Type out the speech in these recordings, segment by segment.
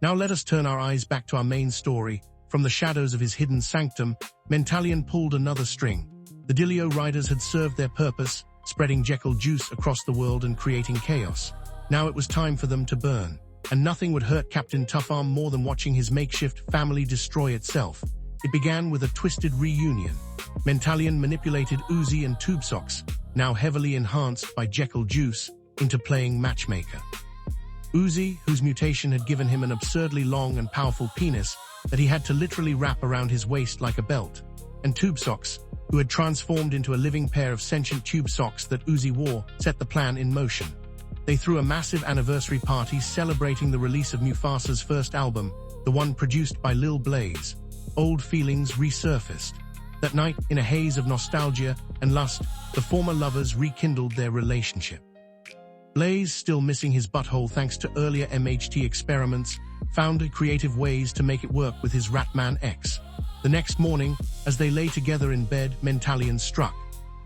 Now let us turn our eyes back to our main story. From the shadows of his hidden sanctum, Mentalion pulled another string. The Dilio riders had served their purpose, spreading Jekyll juice across the world and creating chaos. Now it was time for them to burn. And nothing would hurt Captain Tougharm more than watching his makeshift family destroy itself. It began with a twisted reunion. Mentalion manipulated Uzi and Tubesocks, now heavily enhanced by Jekyll juice, into playing matchmaker. Uzi, whose mutation had given him an absurdly long and powerful penis that he had to literally wrap around his waist like a belt, and Tubesocks, who had transformed into a living pair of sentient tube socks that Uzi wore, set the plan in motion. They threw a massive anniversary party celebrating the release of Muufasa's first album, the one produced by Lil Blaze. Old feelings resurfaced. That night, in a haze of nostalgia and lust, the former lovers rekindled their relationship. Blaze, still missing his butthole thanks to earlier MHT experiments, found creative ways to make it work with his Ratman ex. The next morning, as they lay together in bed, Mentalion struck.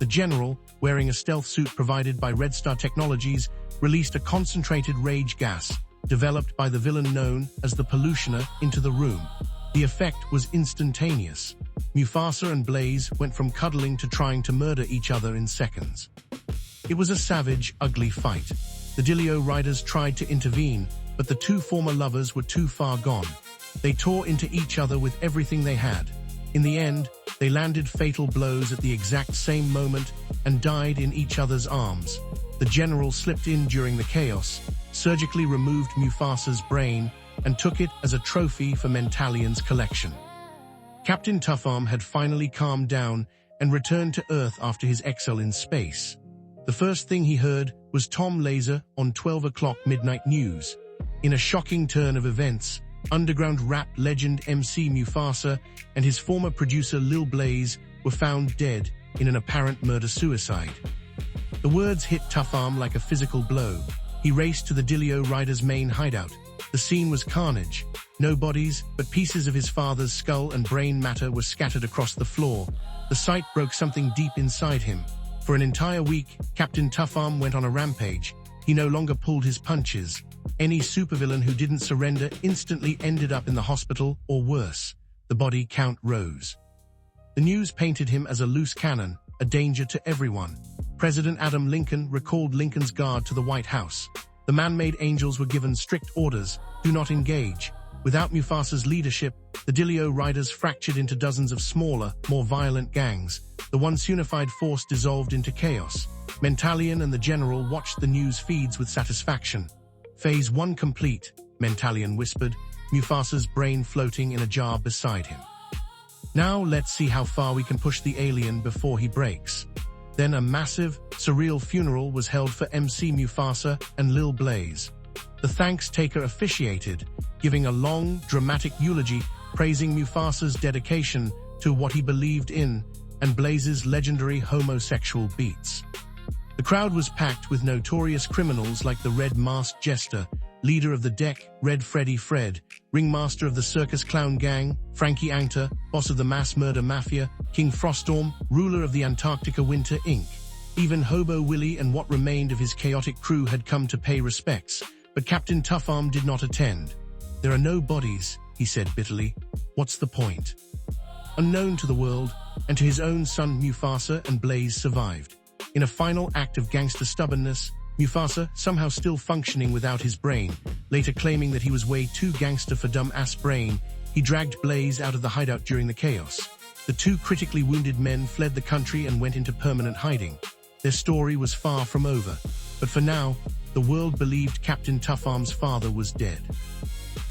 The General, wearing a stealth suit provided by Red Star Technologies, released a concentrated rage gas, developed by the villain known as the Pollutioner, into the room. The effect was instantaneous. Muuphasa and Blaze went from cuddling to trying to murder each other in seconds. It was a savage, ugly fight. The Dilio riders tried to intervene, but the two former lovers were too far gone. They tore into each other with everything they had. In the end, they landed fatal blows at the exact same moment and died in each other's arms. The General slipped in during the chaos, surgically removed Muufasa's brain, and took it as a trophy for Mentalion's collection. Captain Tougharm had finally calmed down and returned to Earth after his exile in space. The first thing he heard was Tom Laser on 12 o'clock midnight news. In a shocking turn of events, underground rap legend MC Muuphasa and his former producer Lil Blaze were found dead in an apparent murder-suicide. The words hit Tougharm like a physical blow. He raced to the Dilio riders' main hideout. The scene was carnage. No bodies, but pieces of his father's skull and brain matter were scattered across the floor. The sight broke something deep inside him. For an entire week, Captain Tougharm went on a rampage. He no longer pulled his punches. Any supervillain who didn't surrender instantly ended up in the hospital, or worse. The body count rose. The news painted him as a loose cannon, a danger to everyone. President Adam Lincoln recalled Lincoln's guard to the White House. The man-made angels were given strict orders: do not engage. Without Muufasa's leadership, the Dilio riders fractured into dozens of smaller, more violent gangs. The once unified force dissolved into chaos. Mentalion and the General watched the news feeds with satisfaction. Phase 1 complete, Mentalion whispered, Muufasa's brain floating in a jar beside him. Now let's see how far we can push the alien before he breaks. Then a massive, surreal funeral was held for MC Muuphasa and Lil Blaze. The thanks taker officiated, giving a long, dramatic eulogy praising Muufasa's dedication to what he believed in and Blaze's legendary homosexual beats. The crowd was packed with notorious criminals like the Red Masked Jester, leader of the Deck, Red Freddy Fred, ringmaster of the Circus Clown Gang, Frankie Anctor, boss of the Mass Murder Mafia, King Froststorm, ruler of the Antarctica Winter Inc. Even Hobo Willie and what remained of his chaotic crew had come to pay respects, but Captain Tougharm did not attend. There are no bodies, he said bitterly. What's the point? Unknown to the world, and to his own son Muuphasa and Blaze survived. In a final act of gangster stubbornness, Muuphasa, somehow still functioning without his brain, later claiming that he was way too gangster for dumb-ass brain, he dragged Blaze out of the hideout during the chaos. The two critically wounded men fled the country and went into permanent hiding. Their story was far from over, but for now, the world believed Captain Tougharm's father was dead.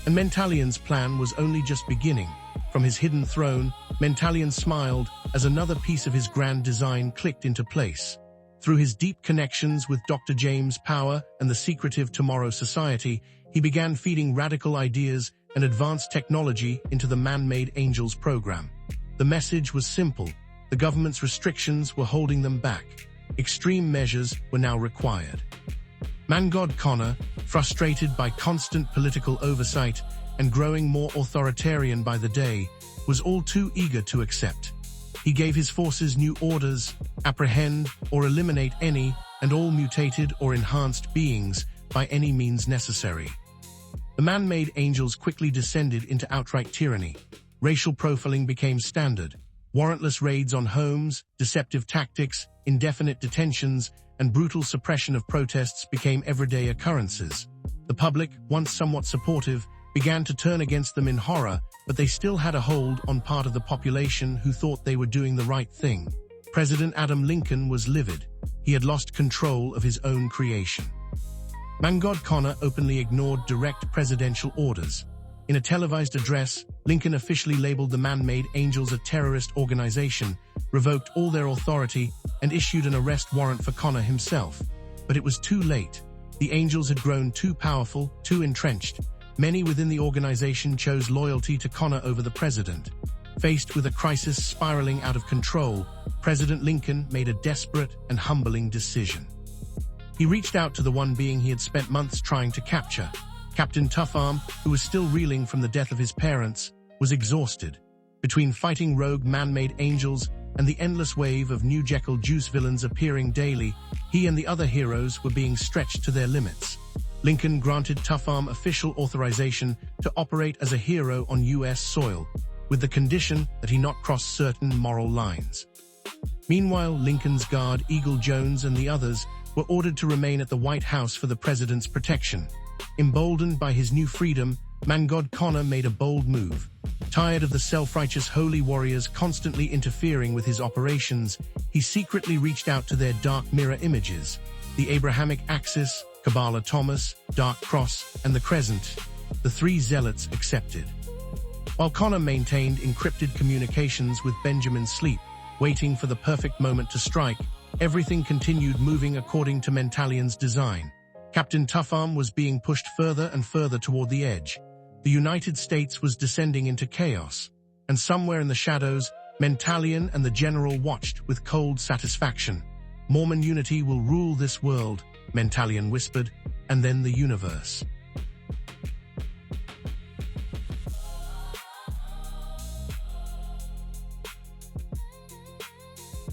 And Mentalion's plan was only just beginning. From his hidden throne, Mentalion smiled as another piece of his grand design clicked into place. Through his deep connections with Dr. James Power and the secretive Tomorrow Society, he began feeding radical ideas and advanced technology into the Man-Made Angels program. The message was simple. The government's restrictions were holding them back. Extreme measures were now required. Man-God Connor, frustrated by constant political oversight and growing more authoritarian by the day, was all too eager to accept. He gave his forces new orders: apprehend or eliminate any and all mutated or enhanced beings by any means necessary. The man-made angels quickly descended into outright tyranny. Racial profiling became standard. Warrantless raids on homes, deceptive tactics, indefinite detentions, and brutal suppression of protests became everyday occurrences. The public, once somewhat supportive, began to turn against them in horror, but they still had a hold on part of the population who thought they were doing the right thing. President Adam Lincoln was livid. He had lost control of his own creation. Mangod Connor openly ignored direct presidential orders. In a televised address, Lincoln officially labeled the man-made angels a terrorist organization, revoked all their authority, and issued an arrest warrant for Connor himself. But it was too late. The angels had grown too powerful, too entrenched. Many within the organization chose loyalty to Connor over the president. Faced with a crisis spiraling out of control, President Lincoln made a desperate and humbling decision. He reached out to the one being he had spent months trying to capture. Captain Tougharm, who was still reeling from the death of his parents, was exhausted. Between fighting rogue man-made angels and the endless wave of new Jekyll Juice villains appearing daily, he and the other heroes were being stretched to their limits. Lincoln granted Tougharm official authorization to operate as a hero on U.S. soil, with the condition that he not cross certain moral lines. Meanwhile, Lincoln's guard, Eagle Jones, and the others were ordered to remain at the White House for the president's protection. Emboldened by his new freedom, Mangod Connor made a bold move. Tired of the self-righteous holy warriors constantly interfering with his operations, he secretly reached out to their dark mirror images, the Abrahamic Axis, Kabbalah Thomas, Dark Cross, and the Crescent. The three zealots accepted. While Connor maintained encrypted communications with Benjamin Sleep, waiting for the perfect moment to strike, everything continued moving according to Mentalion's design. Captain Tougharm was being pushed further and further toward the edge. The United States was descending into chaos, and somewhere in the shadows, Mentalion and the General watched with cold satisfaction. Mormon unity will rule this world, Mentalion whispered, and then the universe.